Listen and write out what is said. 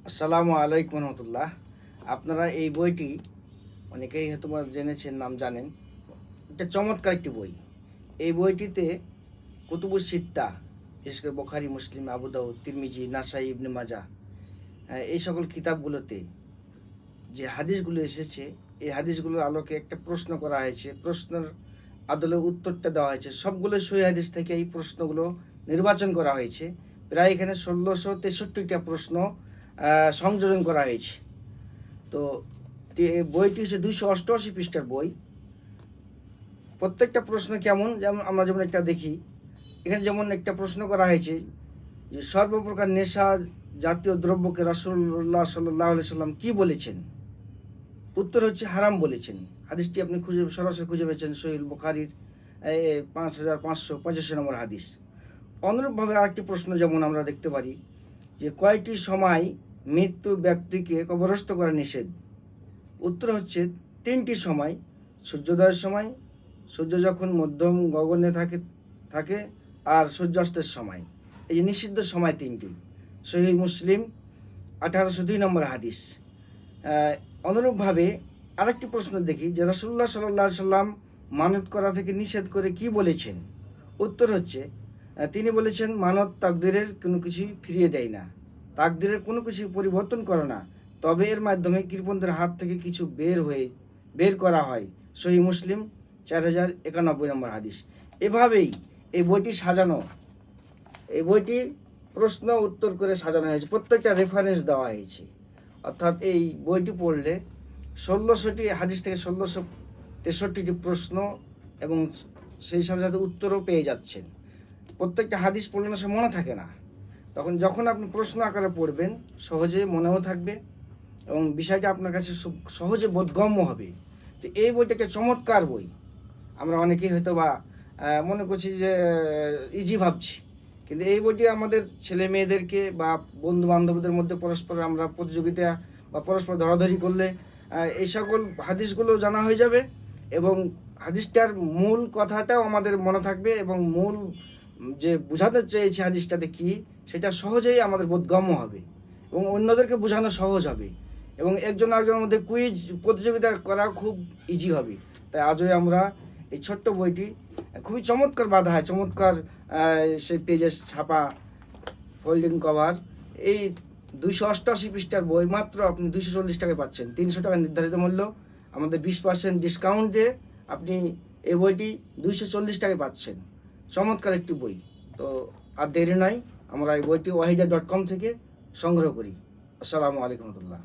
আসসালামু আলাইকুম রহমতুল্লাহ। আপনারা এই বইটি অনেকেই হয়তো বা জেনেছেন, নাম জানেন। এটা চমৎকার একটি বই। এই বইটিতে কুতুবুস সিত্তা, বিশেষ করে বুখারী, মুসলিম, আবু দাউদ, তিরমিজি, নাসাই, ইবনে মাজাহ, এই সকল কিতাবগুলোতে যে হাদিসগুলো এসেছে, এই হাদিসগুলোর আলোকে একটা প্রশ্ন করা হয়েছে। প্রশ্নের আদলে উত্তরটা দেওয়া হয়েছে। সবগুলো সহিহ হাদিস থেকে এই প্রশ্নগুলো নির্বাচন করা হয়েছে। প্রায় এখানে ১৬৬৩টা প্রশ্ন সংযোজন করা হয়েছে। তো বইটি হচ্ছে ২৮৮ পৃষ্ঠার বই। প্রত্যেকটা প্রশ্ন কেমন, যেমন আমরা যেমন একটা দেখি, এখানে যেমন একটা প্রশ্ন করা হয়েছে যে সর্বপ্রকার নেশা জাতীয় দ্রব্যকে রাসূলুল্লাহ সাল্লাল্লাহু আলাইহি সাল্লাম কি বলেছেন? উত্তর হচ্ছে হারাম বলেছেন। হাদিসটি আপনি সরাসরি খুঁজে পেয়েছেন সহিহ বুখারীর ৫৫৮৫ নম্বর হাদিস। অনুরূপভাবে আরেকটি প্রশ্ন যেমন আমরা দেখতে পারি যে কয়টি সময় মৃত্যু ব্যক্তিকে কবরস্থ করা নিষেধ? উত্তর হচ্ছে ৩টি সময়: সূর্যোদয়ের সময়, সূর্য যখন মধ্যম গগনে থাকে আর সূর্যাস্তের সময়। এই যে নিষিদ্ধ সময় ৩টি। সহিহ মুসলিম ১৮০২ নম্বর হাদিস। অনুরূপভাবে আরেকটি প্রশ্ন দেখি যে রাসূলুল্লাহ সাল্লাল্লাহু আলাইহি সাল্লাম মানত করা থেকে নিষেধ করে কি বলেছেন? উত্তর হচ্ছে তিনি বলেছেন, মানত তাকদীরের কোনো কিছুই ফিরিয়ে দেয় না, তাকদীরের কোনো কিছু পরিবর্তন করে না, তবে এর মাধ্যমে কৃপণদের হাত থেকে কিছু বের করা হয়। সহিহ মুসলিম ৪০৯১ নম্বর হাদিস। এভাবেই এই বইটি সাজানো। এই বইটি প্রশ্ন উত্তর করে সাজানো হয়েছে, প্রত্যেকটা রেফারেন্স দেওয়া হয়েছে। অর্থাৎ এই বইটি পড়লে ১৬০০টি হাদিস থেকে ১৬৬৩টি প্রশ্ন এবং সেই সাথে সাথে উত্তরও পেয়ে যাচ্ছেন। প্রত্যেকটা হাদিস পড়লে না সে মনে থাকে না, যখন আপনি প্রশ্ন আকারে পড়বেন সহজে মনেও থাকবে এবং বিষয়টা আপনার কাছে সহজে বোধগম্য হবে। তো এই বইটা একটা চমৎকার বই। আমরা অনেকেই হয়তো বা মনে করছি যে ইজি ভাবছি, কিন্তু এই বইটি আমাদের ছেলে মেয়েদেরকে বা বন্ধু বান্ধবদের মধ্যে পরস্পর আমরা প্রতিযোগিতা বা পরস্পর ধরাধরি করলে এই সকল হাদিসগুলো জানা হয়ে যাবে এবং হাদিসটার মূল কথাটাও আমাদের মনে থাকবে এবং মূল যে বোঝাতে চেয়েছে হাদিসটাতে কি, সেটা সহজেই আমাদের বোধগম্য হবে এবং অন্যদেরকে বোঝানো সহজ হবে এবং একজন আরেকজনের মধ্যে কুইজ প্রতিযোগিতা করা খুব ইজি হবে। তাই আজই আমরা এই ছোট্ট বইটি খুবই চমৎকার বাঁধা হয়, চমৎকার সেই পেজের ছাপা, ফোল্ডিং কভার। এই ২৮৮ পৃষ্ঠার বই মাত্র আপনি ২৪০ টাকায় পাচ্ছেন। ৩০০ টাকা নির্ধারিত মূল্য, আমাদের 20% ডিসকাউন্ট দিয়ে আপনি এই বইটি ২৪০ টাকায় পাচ্ছেন। চমৎকার একটি বই। তো আর দেরি নয়, আমরা এই বইটি ওয়াহিদা.com থেকে সংগ্রহ করি। আসসালামু আলাইকুম রহমতুল্লাহ।